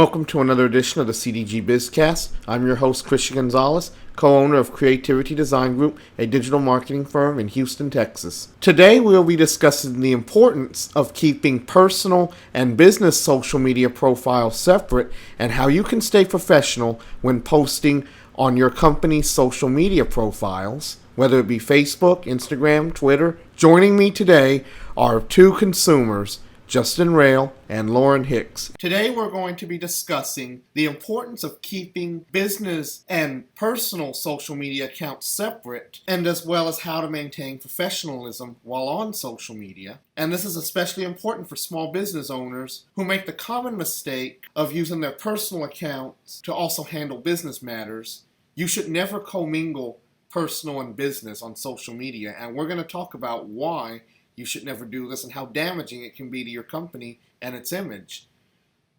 Welcome to another edition of the CDG BizCast. I'm your host, Christian Gonzalez, co-owner of Creativity Design Group, a digital marketing firm in Houston, Texas. Today we'll be discussing the importance of keeping personal and business social media profiles separate and how you can stay professional when posting on your company's social media profiles, whether it be Facebook, Instagram, Twitter. Joining me today are two consumers, Justin Rail and Lauren Hicks. Today we're going to be discussing the importance of keeping business and personal social media accounts separate, and as well as how to maintain professionalism while on social media. And this is especially important for small business owners who make the common mistake of using their personal accounts to also handle business matters. You should never commingle personal and business on social media, and we're going to talk about why you should never do this and how damaging it can be to your company and its image.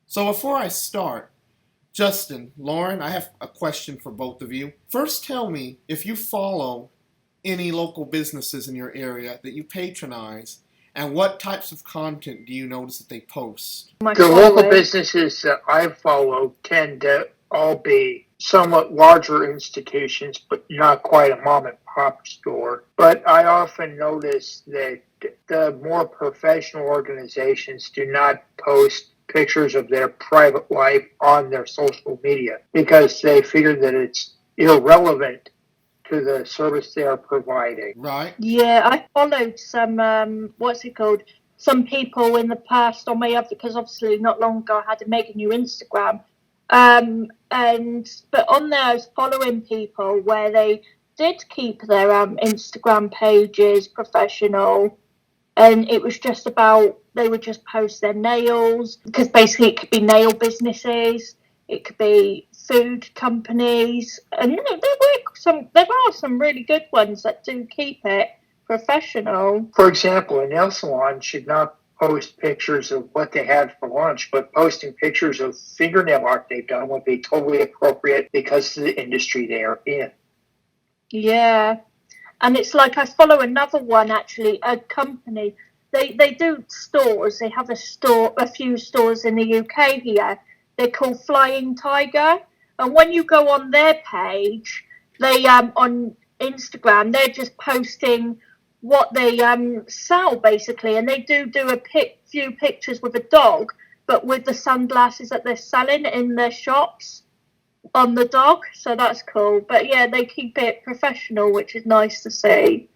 So before I start, Justin, Lauren, I have a question for both of you. First, tell me if you follow any local businesses in your area that you patronize, and what types of content do you notice that they post? The local businesses that I follow tend to all be somewhat larger institutions, but not quite a mom and pop store. But I often notice that the more professional organizations do not post pictures of their private life on their social media because they figure that it's irrelevant to the service they are providing. Right. Yeah, I followed some, some people in the past on my other, because obviously not long ago I had to make a new Instagram. But on there I was following people where they did keep their Instagram pages professional, and it was just about, they would just post their nails, because basically it could be nail businesses, it could be food companies, and there are some really good ones that do keep it professional. For example, a nail salon should not post pictures of what they had for lunch, but posting pictures of fingernail art they've done would be totally appropriate because of the industry they are in. Yeah. And it's like, I follow another one, actually, a company. They do stores. They have a few stores in the UK here. They're called Flying Tiger. And when you go on their page, they on Instagram, they're just posting what they sell, basically. And they do a few pictures with a dog, but with the sunglasses that they're selling in their shops on the dog, so that's cool. But yeah, they keep it professional, which is nice to see,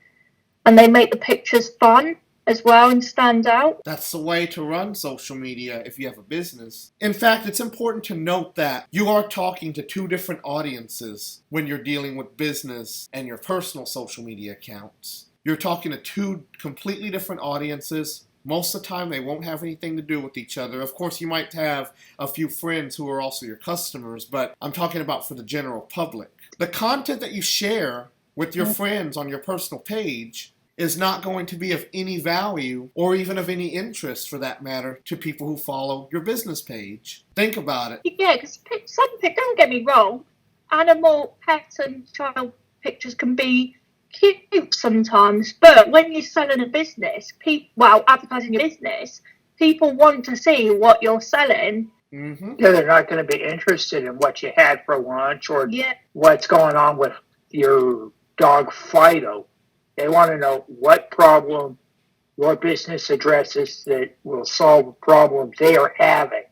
and they make the pictures fun as well and stand out. That's the way to run social media if you have a business. In fact, it's important to note that you are talking to two different audiences when you're dealing with business and your personal social media accounts. You're talking to two completely different audiences. Most of the time, they won't have anything to do with each other. Of course, you might have a few friends who are also your customers, but I'm talking about for the general public. The content that you share with your friends on your personal page is not going to be of any value or even of any interest, for that matter, to people who follow your business page. Think about it. Yeah, because don't get me wrong, animal, pet and child pictures can be cute sometimes, but when you're selling a business, advertising your business, people want to see what you're selling. Mm-hmm. Yeah, they're not going to be interested in what you had for lunch or what's going on with your dog Fido. They want to know what problem your business addresses that will solve a problem they are having.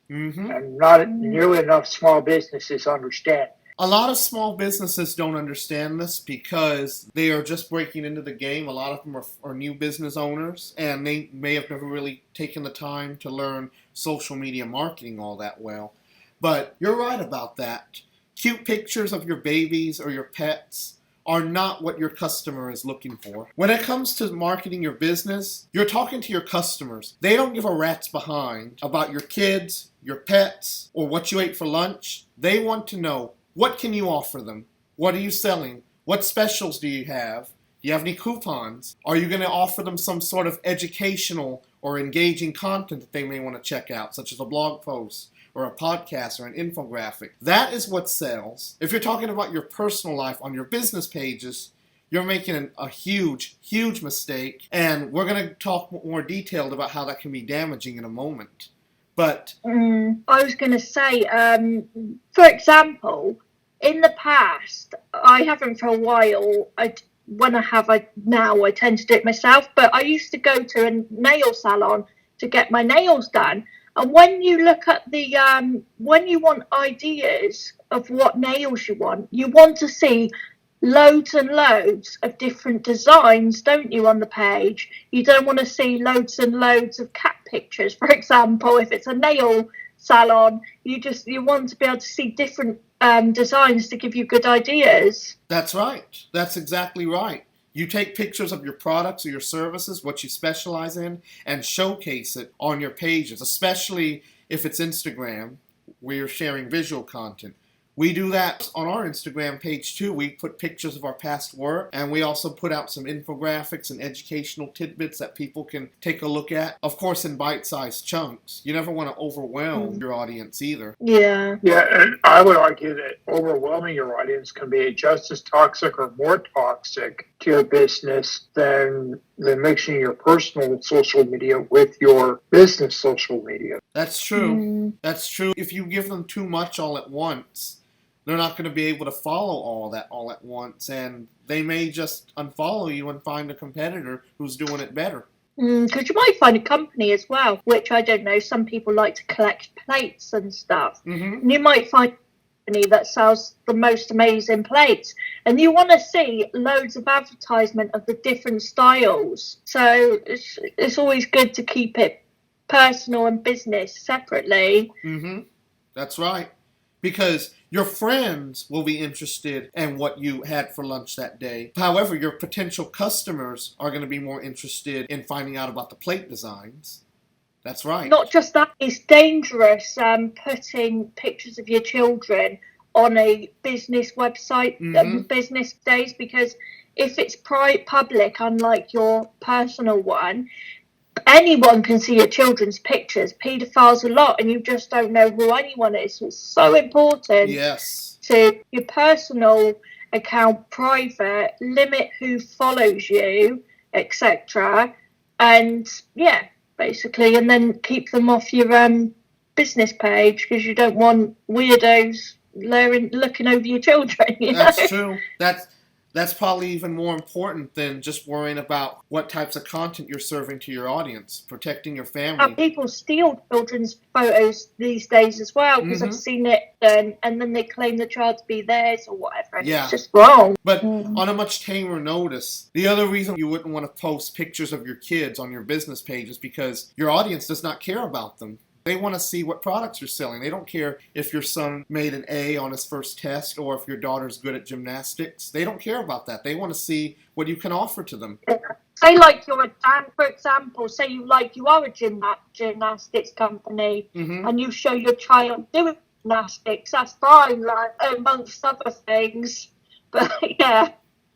Mm-hmm. And not nearly enough small businesses understand. A lot of small businesses don't understand this because they are just breaking into the game. A lot of them are new business owners, and they may have never really taken the time to learn social media marketing all that well. But you're right about that. Cute pictures of your babies or your pets are not what your customer is looking for. When it comes to marketing your business, you're talking to your customers. They don't give a rat's behind about your kids, your pets, or what you ate for lunch. They want to know, what can you offer them? What are you selling? What specials do you have? Do you have any coupons? Are you going to offer them some sort of educational or engaging content that they may want to check out, such as a blog post or a podcast or an infographic? That is what sells. If you're talking about your personal life on your business pages, you're making a huge, huge mistake. And we're going to talk more detailed about how that can be damaging in a moment. But I was going to say, for example, in the past, I haven't for a while. When I have, I tend to do it myself. But I used to go to a nail salon to get my nails done. And when you look at the, when you want ideas of what nails you want to see loads and loads of different designs, don't you, on the page? You don't want to see loads and loads of cat pictures, for example. If it's a nail salon, you want to be able to see different designs to give you good ideas. that's right. That's exactly right. You take pictures of your products or your services, what you specialize in, and showcase it on your pages, especially if it's Instagram, where you're sharing visual content. We do that on our Instagram page too. We put pictures of our past work, and we also put out some infographics and educational tidbits that people can take a look at. Of course, in bite-sized chunks. You never want to overwhelm your audience either. Yeah. Yeah, and I would argue that overwhelming your audience can be just as toxic or more toxic to your business than mixing your personal social media with your business social media. That's true. That's true. If you give them too much all at once, they're not going to be able to follow all that all at once, and they may just unfollow you and find a competitor who's doing it better. Because you might find a company as well, which I don't know, some people like to collect plates and stuff. And you might find a company that sells the most amazing plates, and you want to see loads of advertisement of the different styles. So it's always good to keep it personal and business separately. That's right. Because your friends will be interested in what you had for lunch that day. However, your potential customers are going to be more interested in finding out about the plate designs. That's right. Not just that, it's dangerous putting pictures of your children on a business website, business days, because if it's public, unlike your personal one, anyone can see your children's pictures. Paedophiles a lot, and you just don't know who anyone is. So it's so important to your personal account private, limit who follows you, etc. And yeah, basically, and then keep them off your business page, because you don't want weirdos looking over your children. That's true. That's probably even more important than just worrying about what types of content you're serving to your audience, protecting your family. People steal children's photos these days as well, because I've seen it, and then they claim the child to be theirs or whatever. And it's just wrong. But on a much tamer notice, the other reason you wouldn't want to post pictures of your kids on your business page is because your audience does not care about them. They want to see what products you're selling. They don't care if your son made an A on his first test or if your daughter's good at gymnastics. They don't care about that. They want to see what you can offer to them. Say like you're a Dan, for example, say you are a gymnastics company, and you show your child doing gymnastics, that's fine, like, amongst other things. But yeah.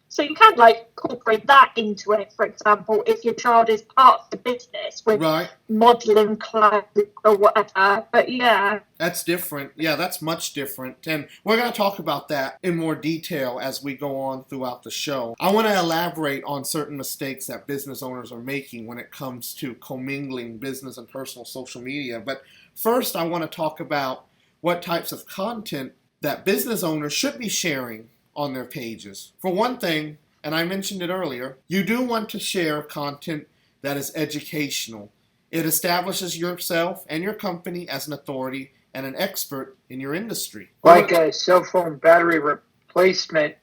So you can incorporate that into it, for example, if your child is part of the business with modelling clothes or whatever. But yeah. That's different. Yeah, that's much different. And we're going to talk about that in more detail as we go on throughout the show. I want to elaborate on certain mistakes that business owners are making when it comes to commingling business and personal social media. But first, I want to talk about what types of content that business owners should be sharing on their pages. For one thing, and I mentioned it earlier, you do want to share content that is educational. It establishes yourself and your company as an authority and an expert in your industry. Like a cell phone battery replacement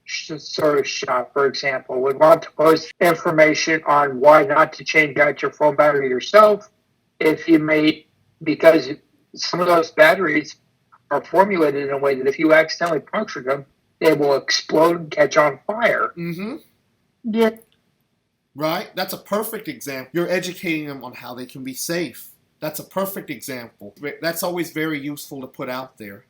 service shop, for example, would want to post information on why not to change out your phone battery yourself because some of those batteries are formulated in a way that if you accidentally puncture them, they will explode and catch on fire. Yeah. Right? That's a perfect example. You're educating them on how they can be safe. That's a perfect example. That's always very useful to put out there.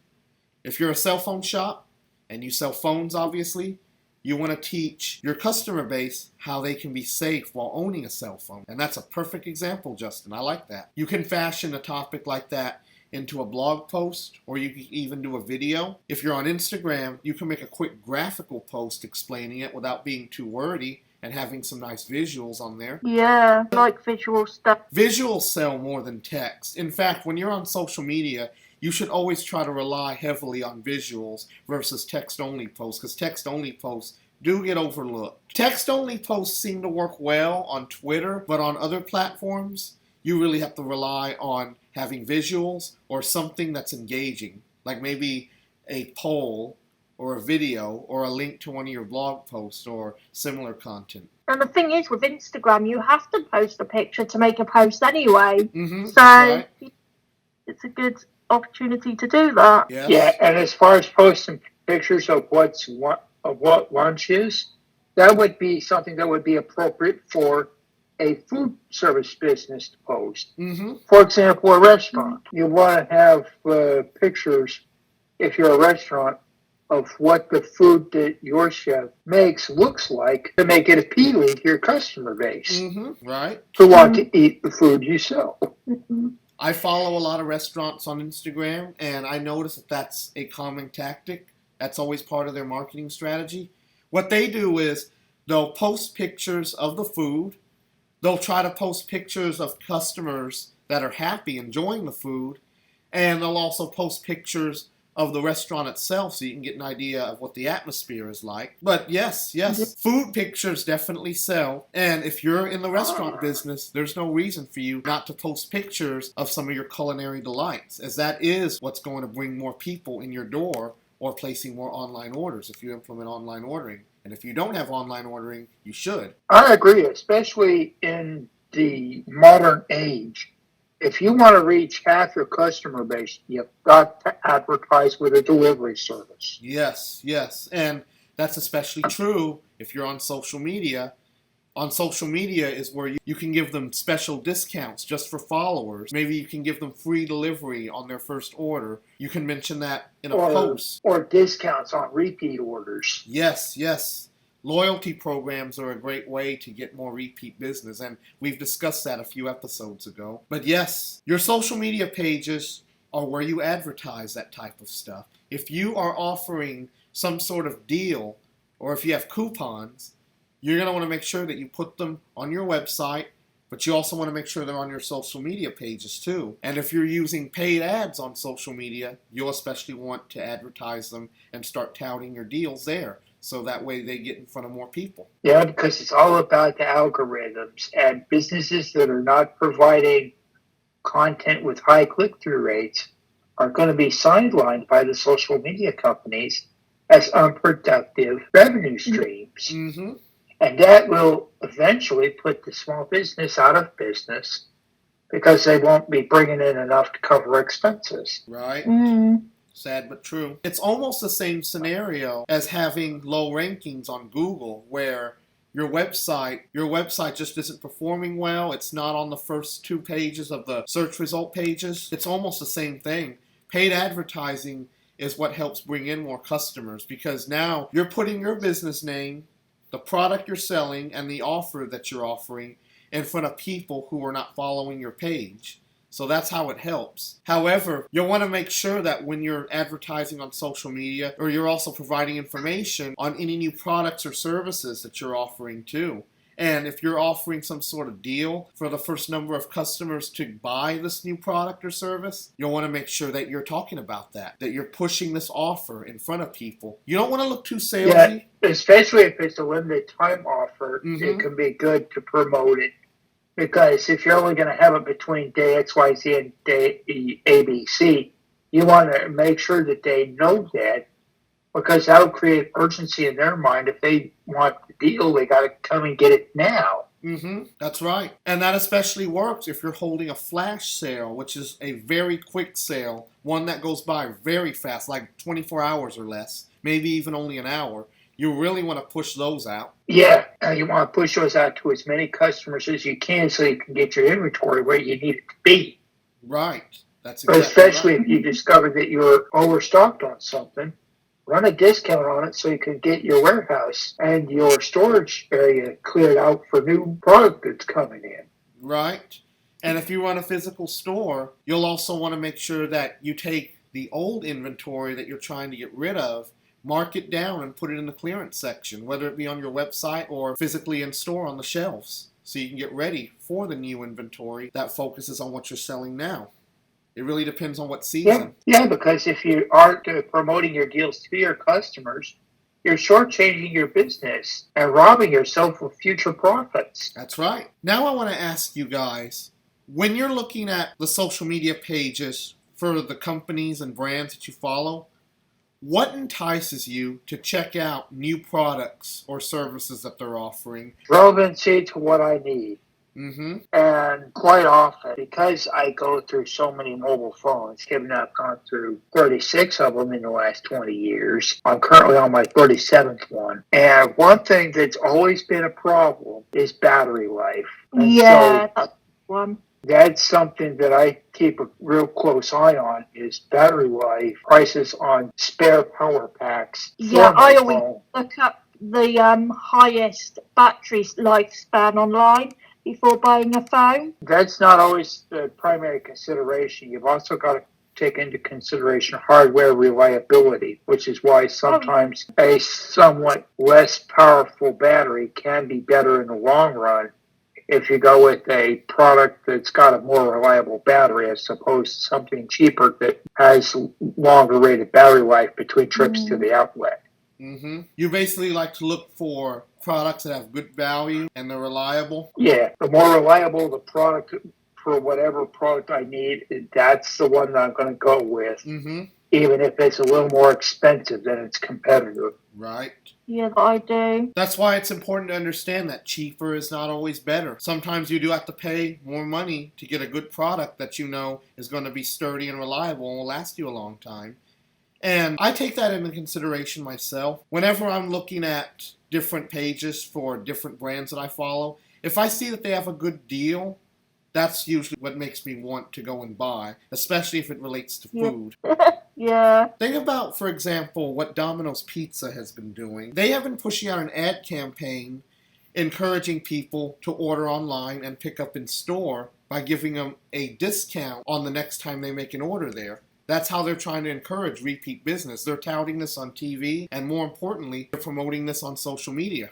If you're a cell phone shop, and you sell phones, obviously, you want to teach your customer base how they can be safe while owning a cell phone. And that's a perfect example, Justin. I like that. You can fashion a topic like that into a blog post, or you can even do a video. If you're on Instagram, you can make a quick graphical post explaining it without being too wordy, and having some nice visuals on there. Yeah, I like visual stuff. Visuals sell more than text. In fact, when you're on social media, you should always try to rely heavily on visuals versus text-only posts, because text-only posts do get overlooked. Text-only posts seem to work well on Twitter, but on other platforms, you really have to rely on having visuals or something that's engaging, like maybe a poll or a video or a link to one of your blog posts or similar content. And the thing is, with Instagram, you have to post a picture to make a post anyway. Mm-hmm, So right. it's a good opportunity to do that. Yes. Yeah, and as far as posting pictures of what lunch is, that would be something that would be appropriate for a food service business to post. Mm-hmm. For example, a restaurant. You want to have pictures, if you're a restaurant, of what the food that your chef makes looks like to make it appealing to your customer base Mm-hmm. Right. who want to eat the food you sell. Mm-hmm. I follow a lot of restaurants on Instagram, and I notice that that's a common tactic. That's always part of their marketing strategy. What they do is they'll post pictures of the food. They'll try to post pictures of customers that are happy enjoying the food, and they'll also post pictures of the restaurant itself so you can get an idea of what the atmosphere is like. But yes, food pictures definitely sell. And if you're in the restaurant business, there's no reason for you not to post pictures of some of your culinary delights, as that is what's going to bring more people in your door or placing more online orders if you implement online ordering. And if you don't have online ordering, you should. I agree, especially in the modern age. If you want to reach half your customer base, you've got to advertise with a delivery service. Yes. And that's especially true if you're on social media. On social media is where you can give them special discounts just for followers. Maybe you can give them free delivery on their first order. You can mention that in a post. Or discounts on repeat orders. Yes. Loyalty programs are a great way to get more repeat business, and we've discussed that a few episodes ago. But yes, your social media pages are where you advertise that type of stuff. If you are offering some sort of deal, or if you have coupons, you're going to want to make sure that you put them on your website, but you also want to make sure they're on your social media pages too. And if you're using paid ads on social media, you'll especially want to advertise them and start touting your deals there, so that way they get in front of more people. Yeah, because it's all about the algorithms, and businesses that are not providing content with high click-through rates are going to be sidelined by the social media companies as unproductive revenue streams. Mm-hmm. And that will eventually put the small business out of business because they won't be bringing in enough to cover expenses. Right. Mm. Sad but true. It's almost the same scenario as having low rankings on Google, where your website just isn't performing well. It's not on the first 2 pages of the search result pages. It's almost the same thing. Paid advertising is what helps bring in more customers, because now you're putting your business name, the product you're selling, and the offer that you're offering in front of people who are not following your page. So that's how it helps. However, you'll want to make sure that when you're advertising on social media, or you're also providing information on any new products or services that you're offering too. And if you're offering some sort of deal for the first number of customers to buy this new product or service, you'll want to make sure that you're talking about that you're pushing this offer in front of people. You don't want to look too salesy. Yeah, especially if it's a limited time offer, Mm-hmm. It can be good to promote it. Because if you're only going to have it between day XYZ and day ABC, you want to make sure that they know that, because that'll create urgency in their mind. If they want the deal, they got to come and get it now. Mm-hmm. That's right. And that especially works if you're holding a flash sale, which is a very quick sale, one that goes by very fast, like 24 hours or less, maybe even only an hour. You really want to push those out. Yeah, you want to push those out to as many customers as you can so you can get your inventory where you need it to be. Right. That's But exactly especially right. if you discover that you're overstocked on something, run a discount on it so you can get your warehouse and your storage area cleared out for new product that's coming in. Right. And if you run a physical store, you'll also want to make sure that you take the old inventory that you're trying to get rid of, mark it down and put it in the clearance section, whether it be on your website or physically in store on the shelves, so you can get ready for the new inventory that focuses on what you're selling now. It really depends on what season. Yeah, because if you aren't promoting your deals to your customers, you're shortchanging your business and robbing yourself of future profits. That's right. Now I want to ask you guys, when you're looking at the social media pages for the companies and brands that you follow, what entices you to check out new products or services that they're offering? Relevancy to what I need. Mm-hmm. And quite often, because I go through so many mobile phones, given I've gone through 36 of them in the last 20 years, I'm currently on my 37th one. And one thing that's always been a problem is battery life. And Yeah, that's one. That's something that I keep a real close eye on, is battery life, prices on spare power packs. Yeah, I always look up the highest battery lifespan online before buying a phone. That's not always the primary consideration. You've also got to take into consideration hardware reliability, which is why sometimes a somewhat less powerful battery can be better in the long run if you go with a product that's got a more reliable battery as opposed to something cheaper that has longer rated battery life between trips to the outlet. Mm-hmm. You basically like to look for products that have good value and they're reliable? Yeah, the more reliable the product for whatever product I need, that's the one that I'm going to go with, even if it's a little more expensive than its competitor. Right. Yeah, I do. That's why it's important to understand that cheaper is not always better. Sometimes you do have to pay more money to get a good product that you know is going to be sturdy and reliable and will last you a long time. And I take that into consideration myself. Whenever I'm looking at different pages for different brands that I follow, if I see that they have a good deal, that's usually what makes me want to go and buy, especially if it relates to food. Yeah. Think about, for example, what Domino's Pizza has been doing. They have been pushing out an ad campaign encouraging people to order online and pick up in store by giving them a discount on the next time they make an order there. That's how they're trying to encourage repeat business. They're touting this on TV, and more importantly, they're promoting this on social media.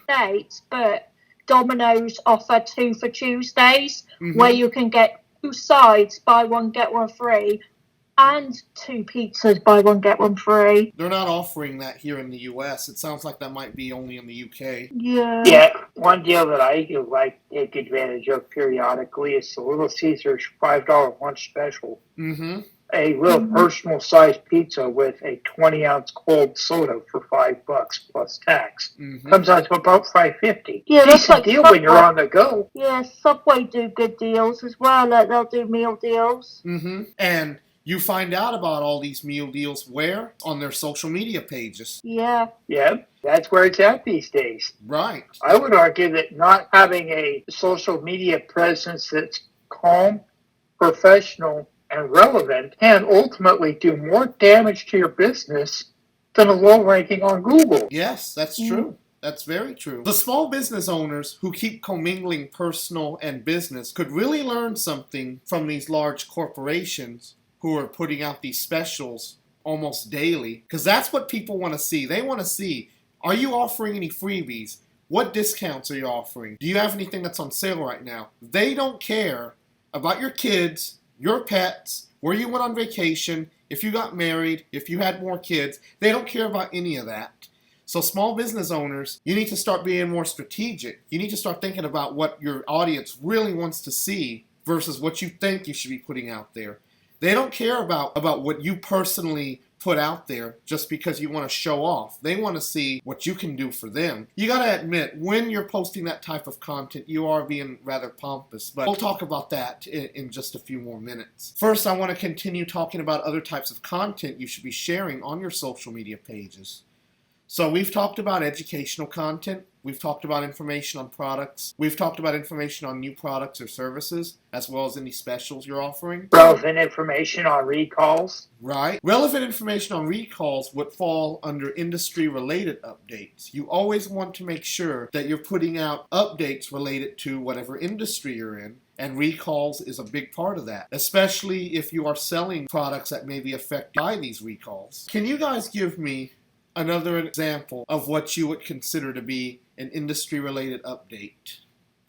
But Domino's offer 2 for Tuesdays, where you can get 2 sides, buy one, get one free, and 2 pizzas, buy one, get one free. They're not offering that here in the U.S. It sounds like that might be only in the U.K. Yeah, one deal that I do like to take advantage of periodically is the Little Caesars $5 lunch special. A little personal sized pizza with a 20-ounce cold soda for $5 plus tax. Comes out to about $5.50. Yeah, that's like deal Subway. When you're on the go. Yeah, Subway do good deals as well. Like they'll do meal deals. And you find out about all these meal deals where? On their social media pages. Yeah, that's where it's at these days. Right. I would argue that not having a social media presence that's calm, professional, and relevant can ultimately do more damage to your business than a low ranking on Google. Yes, that's true. That's very true. The small business owners who keep commingling personal and business could really learn something from these large corporations who are putting out these specials almost daily, because that's what people want to see. They want to see, are you offering any freebies? What discounts are you offering? Do you have anything that's on sale right now? They don't care about your kids, your pets, where you went on vacation, if you got married, if you had more kids. They don't care about any of that. So small business owners, you need to start being more strategic. You need to start thinking about what your audience really wants to see versus what you think you should be putting out there. They don't care about what you personally put out there just because you want to show off. They want to see what you can do for them. You got to admit, when you're posting that type of content, you are being rather pompous, but we'll talk about that in just a few more minutes. First, I want to continue talking about other types of content you should be sharing on your social media pages. So we've talked about educational content. We've talked about information on products. We've talked about information on new products or services, as well as any specials you're offering. Relevant information on recalls. Right. Relevant information on recalls would fall under industry-related updates. You always want to make sure that you're putting out updates related to whatever industry you're in, and recalls is a big part of that, especially if you are selling products that may be affected by these recalls. Can you guys give me another example of what you would consider to be an industry-related update,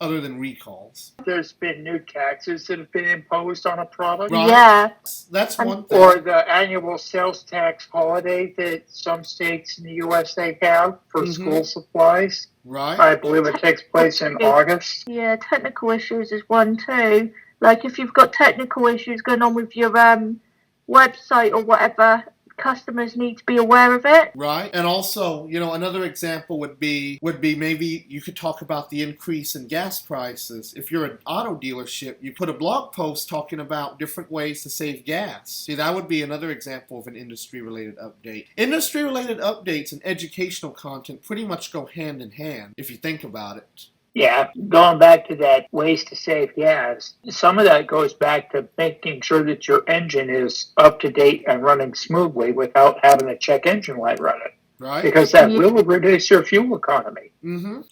other than recalls? There's been new taxes that have been imposed on a product. Right. Yeah. That's one thing. Or the annual sales tax holiday that some states in the USA have for school supplies. Right. I believe it takes place in August. Yeah, technical issues is one too. Like if you've got technical issues going on with your website or whatever, customers need to be aware of it. Right. And also, another example would be maybe you could talk about the increase in gas prices. If you're an auto dealership, you put a blog post talking about different ways to save gas. See, that would be another example of an industry-related update. Industry-related updates and educational content pretty much go hand in hand, if you think about it. Yeah, going back to that ways to save gas, some of that goes back to making sure that your engine is up to date and running smoothly without having a check engine light running. Right. Because that will reduce your fuel economy.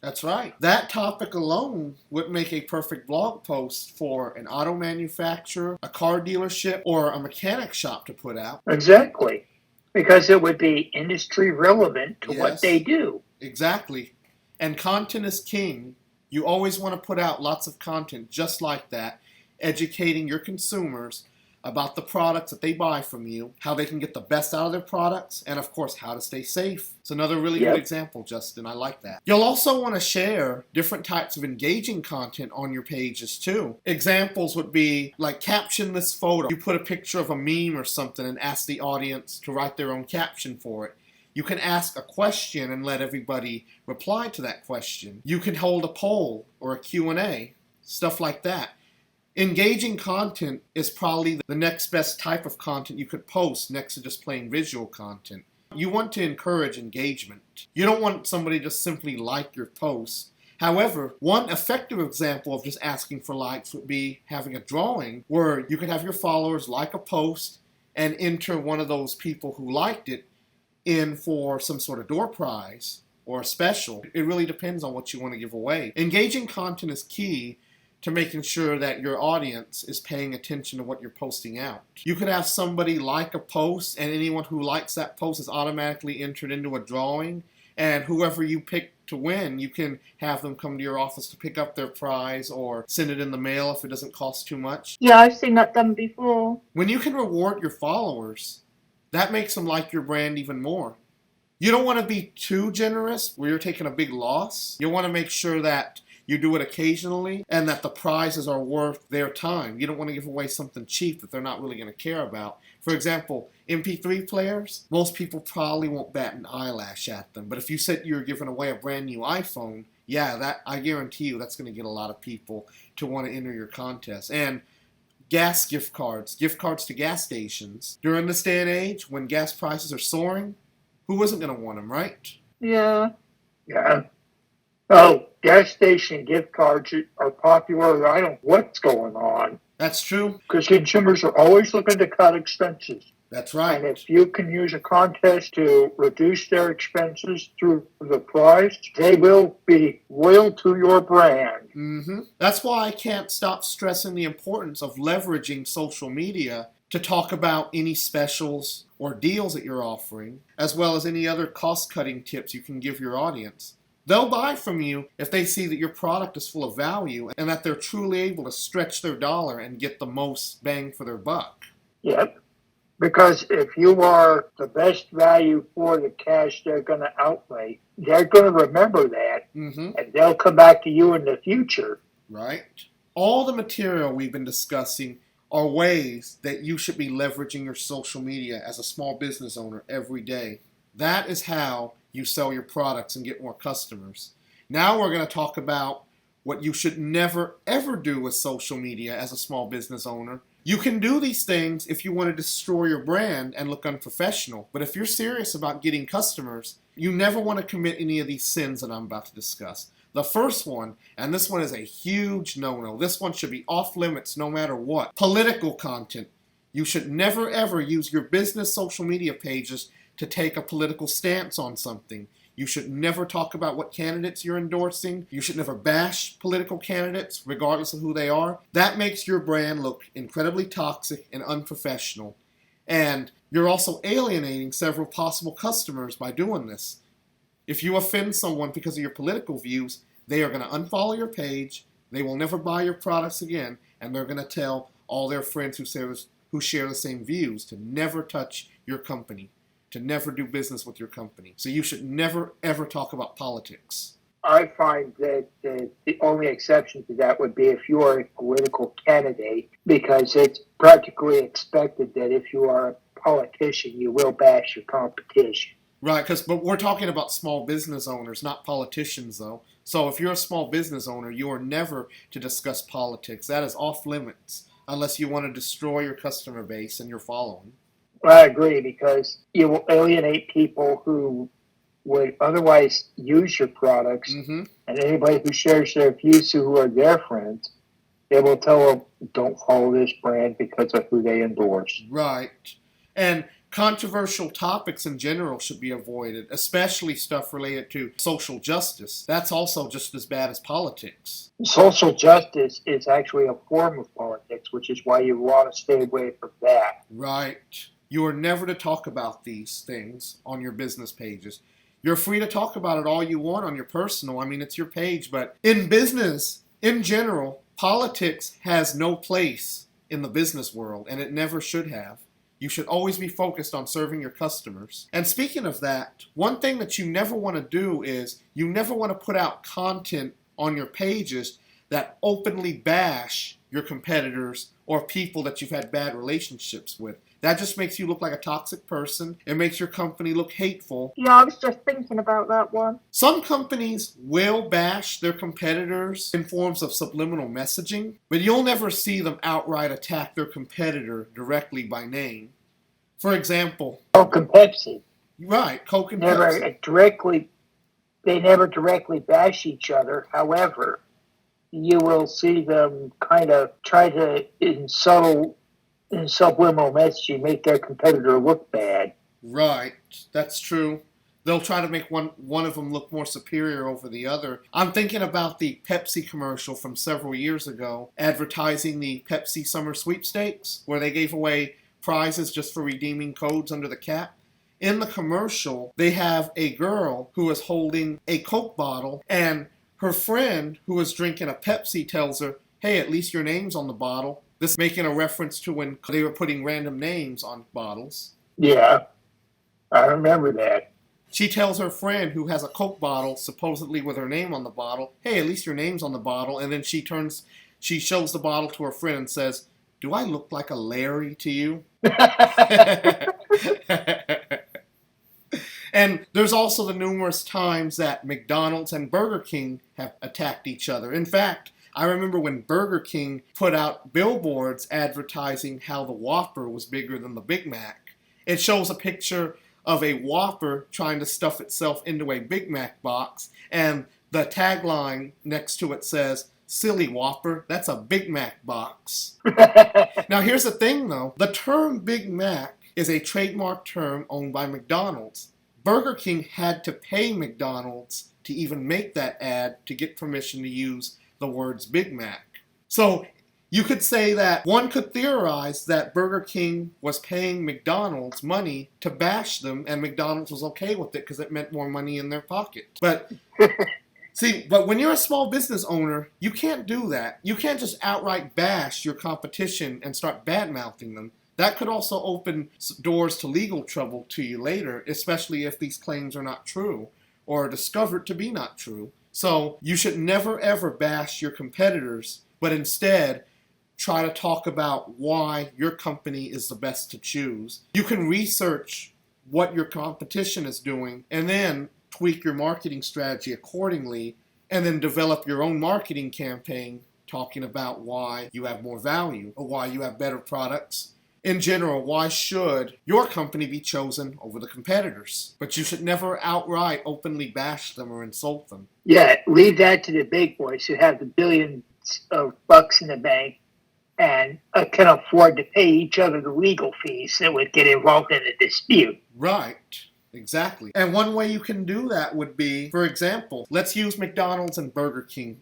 That's right. That topic alone would make a perfect blog post for an auto manufacturer, a car dealership, or a mechanic shop to put out. Exactly. Because it would be industry relevant to what they do. Exactly. And content is king. You always want to put out lots of content just like that, educating your consumers about the products that they buy from you, how they can get the best out of their products, and of course, how to stay safe. It's another really good example, Justin. I like that. You'll also want to share different types of engaging content on your pages too. Examples would be like caption this photo. You put a picture of a meme or something and ask the audience to write their own caption for it. You can ask a question and let everybody reply to that question. You can hold a poll or a Q&A, stuff like that. Engaging content is probably the next best type of content you could post next to just plain visual content. You want to encourage engagement. You don't want somebody to simply like your post. However, one effective example of just asking for likes would be having a drawing where you could have your followers like a post and enter one of those people who liked it in for some sort of door prize or a special. It really depends on what you want to give away. Engaging content is key to making sure that your audience is paying attention to what you're posting out. You could have somebody like a post, and anyone who likes that post is automatically entered into a drawing, and whoever you pick to win, you can have them come to your office to pick up their prize or send it in the mail if it doesn't cost too much. Yeah, I've seen that done before. When you can reward your followers, that makes them like your brand even more. You don't want to be too generous where you're taking a big loss. You want to make sure that you do it occasionally and that the prizes are worth their time. You don't want to give away something cheap that they're not really going to care about. For example, MP3 players, most people probably won't bat an eyelash at them. But if you said you're giving away a brand new iPhone, that I guarantee you that's going to get a lot of people to want to enter your contest. And gas gift cards to gas stations. During this day and age, when gas prices are soaring, who isn't going to want them, right? Yeah. Yeah. Oh, gas station gift cards are popular. I don't know what's going on. That's true. Because consumers are always looking to cut expenses. That's right. And if you can use a contest to reduce their expenses through the price, they will be loyal to your brand. That's why I can't stop stressing the importance of leveraging social media to talk about any specials or deals that you're offering, as well as any other cost-cutting tips you can give your audience. They'll buy from you if they see that your product is full of value and that they're truly able to stretch their dollar and get the most bang for their buck. Yep. Because if you are the best value for the cash they're going to outlay, they're going to remember that, and they'll come back to you in the future. Right. All the material we've been discussing are ways that you should be leveraging your social media as a small business owner every day. That is how you sell your products and get more customers. Now we're going to talk about what you should never, ever do with social media as a small business owner. You can do these things if you want to destroy your brand and look unprofessional. But if you're serious about getting customers, you never want to commit any of these sins that I'm about to discuss. The first one, and this one is a huge no-no. This one should be off limits no matter what. Political content. You should never, ever use your business social media pages to take a political stance on something. You should never talk about what candidates you're endorsing. You should never bash political candidates, regardless of who they are. That makes your brand look incredibly toxic and unprofessional. And you're also alienating several possible customers by doing this. If you offend someone because of your political views, they are going to unfollow your page, they will never buy your products again, and they're going to tell all their friends who share the same views to never touch your company, to never do business with your company. So you should never, ever talk about politics. I find that the only exception to that would be if you are a political candidate, because it's practically expected that if you are a politician, you will bash your competition. Right, but we're talking about small business owners, not politicians, though. So if you're a small business owner, you are never to discuss politics. That is off limits, unless you want to destroy your customer base and your following. Well, I agree, because you will alienate people who would otherwise use your products, Mm-hmm. and anybody who shares their views who are their friends, they will tell them, don't follow this brand because of who they endorse. Right. And controversial topics in general should be avoided, especially stuff related to social justice. That's also just as bad as politics. Social justice is actually a form of politics, which is why you want to stay away from that. Right. You are never to talk about these things on your business pages. You're free to talk about it all you want on your personal. I mean, it's your page. But in business, in general, politics has no place in the business world, and it never should have. You should always be focused on serving your customers. And speaking of that, one thing that you never want to do is you never want to put out content on your pages that openly bash your competitors or people that you've had bad relationships with. That just makes you look like a toxic person. It makes your company look hateful. Yeah, I was just thinking about that one. Some companies will bash their competitors in forms of subliminal messaging, but you'll never see them outright attack their competitor directly by name. For example, Coke and Pepsi. Right, Coke and Pepsi. They never directly bash each other. However, you will see them kind of try to, in subliminal messaging, make their competitor look bad. Right, that's true. They'll try to make one of them look more superior over the other. I'm thinking about the Pepsi commercial from several years ago, advertising the Pepsi Summer Sweepstakes, where they gave away prizes just for redeeming codes under the cap. In the commercial, they have a girl who is holding a Coke bottle, and her friend who is drinking a Pepsi tells her, hey, at least your name's on the bottle. This making a reference to when they were putting random names on bottles. Yeah, I remember that. She tells her friend who has a Coke bottle, supposedly with her name on the bottle, hey, at least your name's on the bottle. And then she shows the bottle to her friend and says, do I look like a Larry to you? And there's also the numerous times that McDonald's and Burger King have attacked each other. In fact, I remember when Burger King put out billboards advertising how the Whopper was bigger than the Big Mac. It shows a picture of a Whopper trying to stuff itself into a Big Mac box, and the tagline next to it says, silly Whopper, that's a Big Mac box. Now here's the thing though, the term Big Mac is a trademark term owned by McDonald's. Burger King had to pay McDonald's to even make that ad to get permission to use the words Big Mac. So you could say that one could theorize that Burger King was paying McDonald's money to bash them, and McDonald's was okay with it because it meant more money in their pocket. But but when you're a small business owner, you can't do that. You can't just outright bash your competition and start bad-mouthing them. That could also open doors to legal trouble to you later, especially if these claims are not true or are discovered to be not true. So you should never ever bash your competitors, but instead try to talk about why your company is the best to choose. You can research what your competition is doing and then tweak your marketing strategy accordingly, and then develop your own marketing campaign talking about why you have more value or why you have better products. In general, why should your company be chosen over the competitors? But you should never outright openly bash them or insult them. Yeah, leave that to the big boys who have the billions of bucks in the bank and can afford to pay each other the legal fees that would get involved in a dispute. Right. Exactly. And one way you can do that would be, for example, let's use McDonald's and Burger King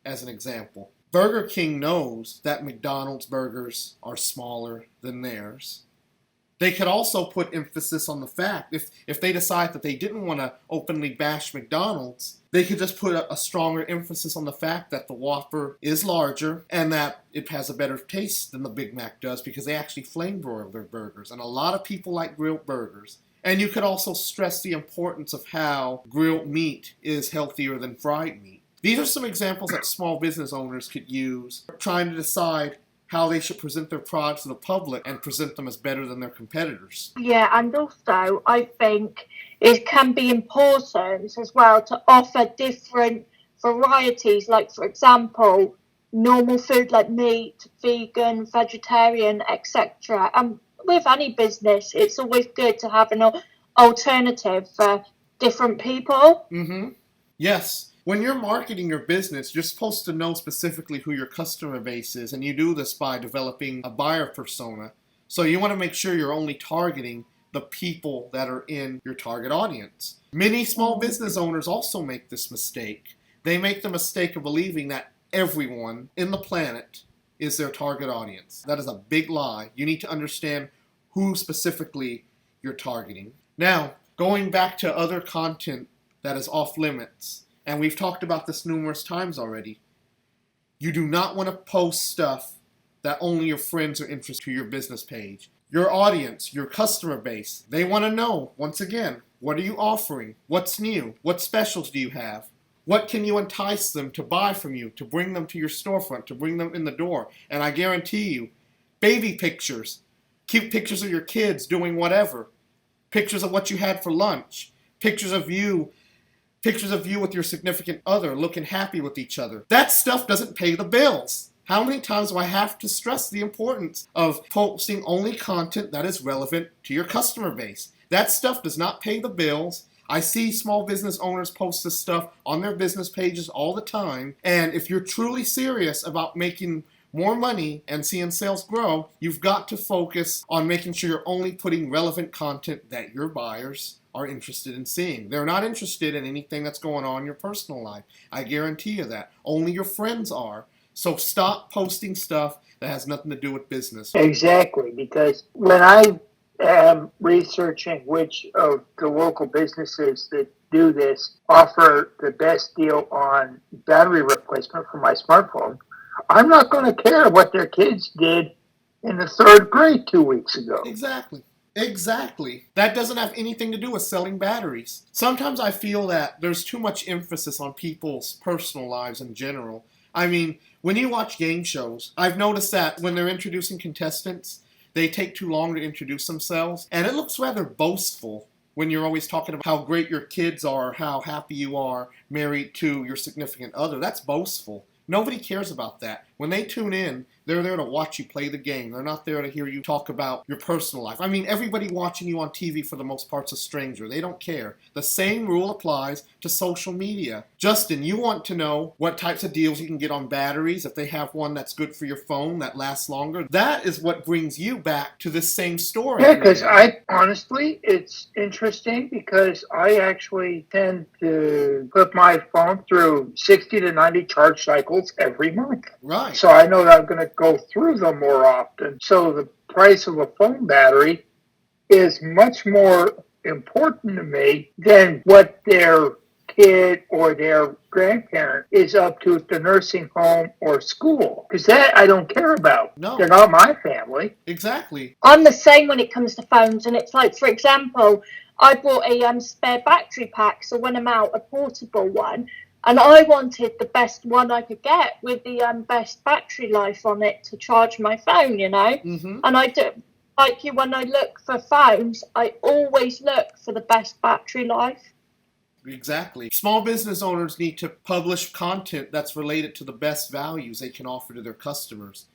as an example. Burger King knows that McDonald's burgers are smaller than theirs. They could also put emphasis on the fact, if they decide that they didn't want to openly bash McDonald's, they could just put a stronger emphasis on the fact that the Whopper is larger and that it has a better taste than the Big Mac does because they actually flame broil their burgers. And a lot of people like grilled burgers. And you could also stress the importance of how grilled meat is healthier than fried meat. These are some examples that small business owners could use trying to decide how they should present their products to the public and present them as better than their competitors. Yeah, and also I think it can be important as well to offer different varieties, like for example, normal food like meat, vegan, vegetarian, etc. And with any business, it's always good to have an alternative for different people. Mm-hmm. Yes. When you're marketing your business, you're supposed to know specifically who your customer base is, and you do this by developing a buyer persona. So you want to make sure you're only targeting the people that are in your target audience. Many small business owners also make this mistake. They make the mistake of believing that everyone in the planet is their target audience. That is a big lie. You need to understand who specifically you're targeting. Now, going back to other content that is off limits, and we've talked about this numerous times already. You do not want to post stuff that only your friends are interested to your business page. Your audience, your customer base, they want to know, once again, what are you offering? What's new? What specials do you have? What can you entice them to buy from you, to bring them to your storefront, to bring them in the door? And I guarantee you, baby pictures, cute pictures of your kids doing whatever, pictures of what you had for lunch, pictures of you with your significant other looking happy with each other. That stuff doesn't pay the bills. How many times do I have to stress the importance of posting only content that is relevant to your customer base? That stuff does not pay the bills. I see small business owners post this stuff on their business pages all the time. And if you're truly serious about making more money and seeing sales grow, you've got to focus on making sure you're only putting relevant content that your buyers are interested in seeing. They're not interested in anything that's going on in your personal life. I guarantee you that. Only your friends are. So stop posting stuff that has nothing to do with business. Exactly, because when I am researching which of the local businesses that do this offer the best deal on battery replacement for my smartphone, I'm not going to care what their kids did in the third grade 2 weeks ago. Exactly. That doesn't have anything to do with selling batteries. Sometimes I feel that there's too much emphasis on people's personal lives in general. I mean, when you watch game shows, I've noticed that when they're introducing contestants, they take too long to introduce themselves, and it looks rather boastful when you're always talking about how great your kids are, how happy you are married to your significant other. That's boastful. Nobody cares about that. When they tune in, they're there to watch you play the game. They're not there to hear you talk about your personal life. I mean, everybody watching you on TV for the most part's a stranger. They don't care. The same rule applies to social media. Justin, you want to know what types of deals you can get on batteries, if they have one that's good for your phone, that lasts longer. That is what brings you back to this same story. Yeah, because honestly, it's interesting because I actually tend to put my phone through 60 to 90 charge cycles every month. Right. So I know that I'm going to go through them more often. So the price of a phone battery is much more important to me than what their kid or their grandparent is up to at the nursing home or school. Because that I don't care about. No. They're not my family. Exactly. I'm the same when it comes to phones, and it's like, for example, I bought a spare battery pack, so when I'm out, a portable one, and I wanted the best one I could get with the best battery life on it to charge my phone, you know. Mm-hmm. And I do, like you, when I look for phones, I always look for the best battery life. Exactly. Small business owners need to publish content that's related to the best values they can offer to their customers.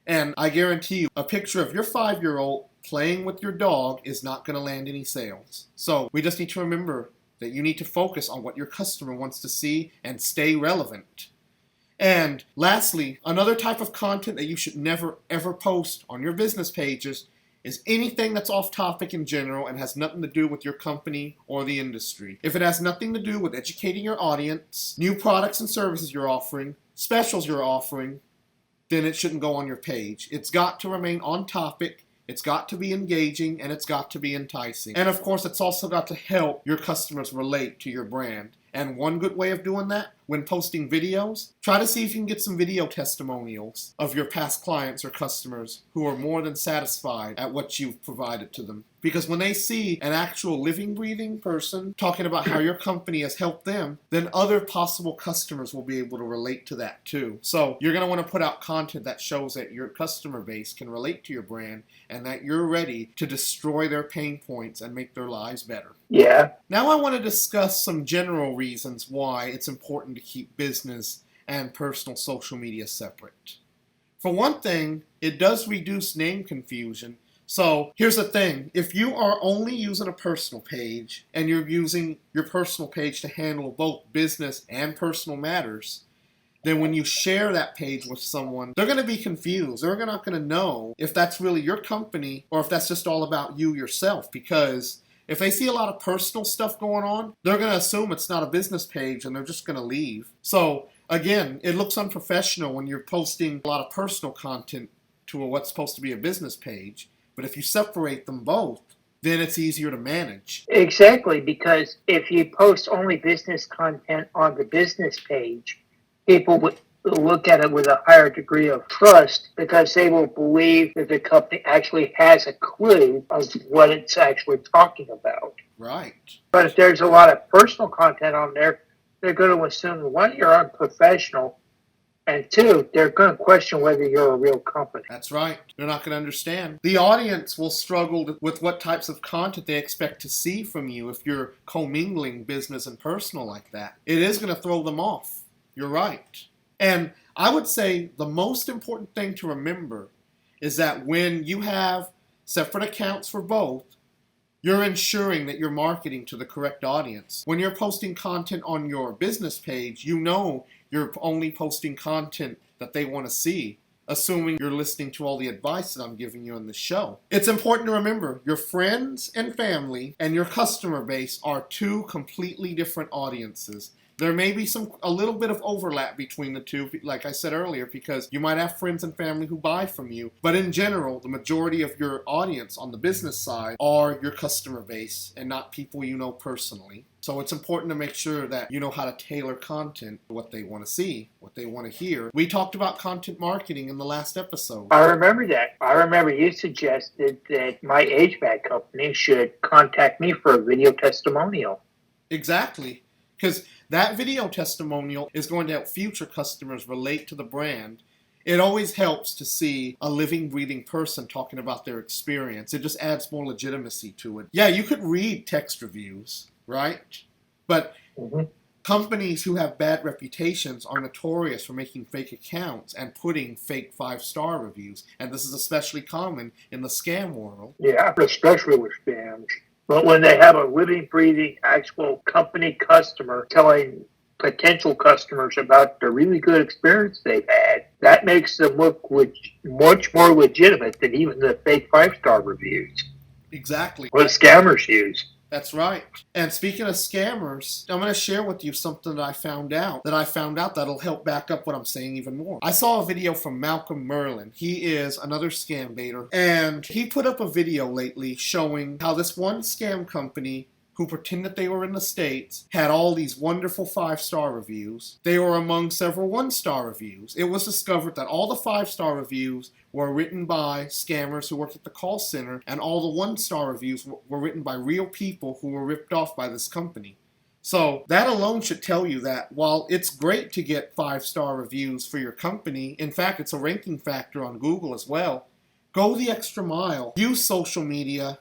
And I guarantee you, a picture of your 5-year-old playing with your dog is not going to land any sales. So we just need to remember that you need to focus on what your customer wants to see and stay relevant. And lastly, another type of content that you should never ever post on your business pages is anything that's off topic in general and has nothing to do with your company or the industry. If it has nothing to do with educating your audience, new products and services you're offering, specials you're offering, then it shouldn't go on your page. It's got to remain on topic. It's got to be engaging and it's got to be enticing. And of course, it's also got to help your customers relate to your brand. And one good way of doing that, when posting videos, try to see if you can get some video testimonials of your past clients or customers who are more than satisfied at what you've provided to them. Because when they see an actual living, breathing person talking about how your company has helped them, then other possible customers will be able to relate to that too. So you're going to want to put out content that shows that your customer base can relate to your brand and that you're ready to destroy their pain points and make their lives better. Yeah. Now I want to discuss some general reasons why it's important to keep business and personal social media separate. For one thing, it does reduce name confusion. So here's the thing, if you are only using a personal page and you're using your personal page to handle both business and personal matters, then when you share that page with someone, they're going to be confused. They're not going to know if that's really your company or if that's just all about you yourself, because if they see a lot of personal stuff going on, they're going to assume it's not a business page and they're just going to leave. So again, it looks unprofessional when you're posting a lot of personal content to what's supposed to be a business page. But if you separate them both, then it's easier to manage. Exactly, because if you post only business content on the business page, people would look at it with a higher degree of trust because they will believe that the company actually has a clue of what it's actually talking about. Right. But if there's a lot of personal content on there, they're going to assume, one, you're unprofessional, and two, they're going to question whether you're a real company. That's right. They're not going to understand. The audience will struggle with what types of content they expect to see from you if you're commingling business and personal like that. It is going to throw them off. You're right. And I would say the most important thing to remember is that when you have separate accounts for both, you're ensuring that you're marketing to the correct audience. When you're posting content on your business page, you know you're only posting content that they want to see, assuming you're listening to all the advice that I'm giving you in the show. It's important to remember your friends and family and your customer base are two completely different audiences. There may be a little bit of overlap between the two, like I said earlier, because you might have friends and family who buy from you. But in general, the majority of your audience on the business side are your customer base and not people you know personally. So it's important to make sure that you know how to tailor content to what they want to see, what they want to hear. We talked about content marketing in the last episode. I remember that. I remember you suggested that my HVAC company should contact me for a video testimonial. Exactly. Because that video testimonial is going to help future customers relate to the brand. It always helps to see a living, breathing person talking about their experience. It just adds more legitimacy to it. Yeah, you could read text reviews, right? But companies who have bad reputations are notorious for making fake accounts and putting fake 5-star reviews. And this is especially common in the scam world. Yeah, especially with scams. But when they have a living, breathing, actual company customer telling potential customers about the really good experience they've had, that makes them look much more legitimate than even the fake 5-star reviews. Exactly. What scammers use. That's right. And speaking of scammers, I'm going to share with you something that I found out that'll help back up what I'm saying even more. I saw a video from Malcolm Merlin. He is another scam baiter, and he put up a video lately showing how this one scam company who pretended they were in the States had all these wonderful 5-star reviews. They were among several 1-star reviews. It was discovered that all the 5-star reviews were written by scammers who worked at the call center, and all the 1-star reviews were written by real people who were ripped off by this company. So that alone should tell you that while it's great to get 5-star reviews for your company, in fact, it's a ranking factor on Google as well, go the extra mile. Use social media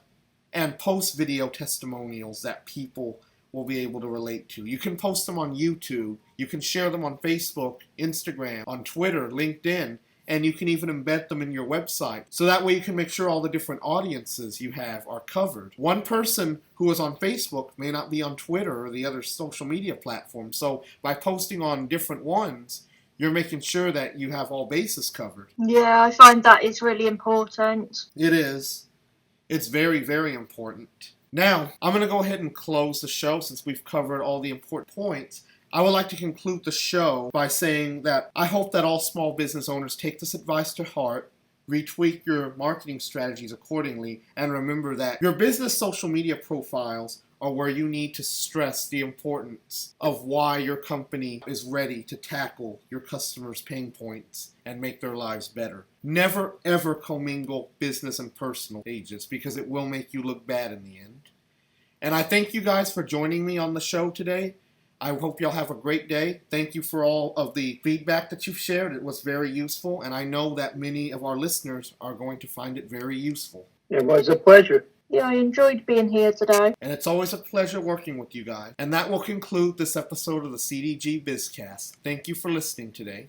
and post video testimonials that people will be able to relate to. You can post them on YouTube, you can share them on Facebook, Instagram, on Twitter, LinkedIn, and you can even embed them in your website. So that way you can make sure all the different audiences you have are covered. One person who is on Facebook may not be on Twitter or the other social media platforms. So by posting on different ones, you're making sure that you have all bases covered. Yeah, I find that is really important. It is. It's very, very important. Now, I'm going to go ahead and close the show since we've covered all the important points. I would like to conclude the show by saying that I hope that all small business owners take this advice to heart. retweak your marketing strategies accordingly, and remember that your business social media profiles are where you need to stress the importance of why your company is ready to tackle your customers' pain points and make their lives better. Never ever commingle business and personal pages because it will make you look bad in the end. And I thank you guys for joining me on the show today. I hope y'all have a great day. Thank you for all of the feedback that you've shared. It was very useful, and I know that many of our listeners are going to find it very useful. It was a pleasure. Yeah, I enjoyed being here today. And it's always a pleasure working with you guys. And that will conclude this episode of the CDG BizCast. Thank you for listening today.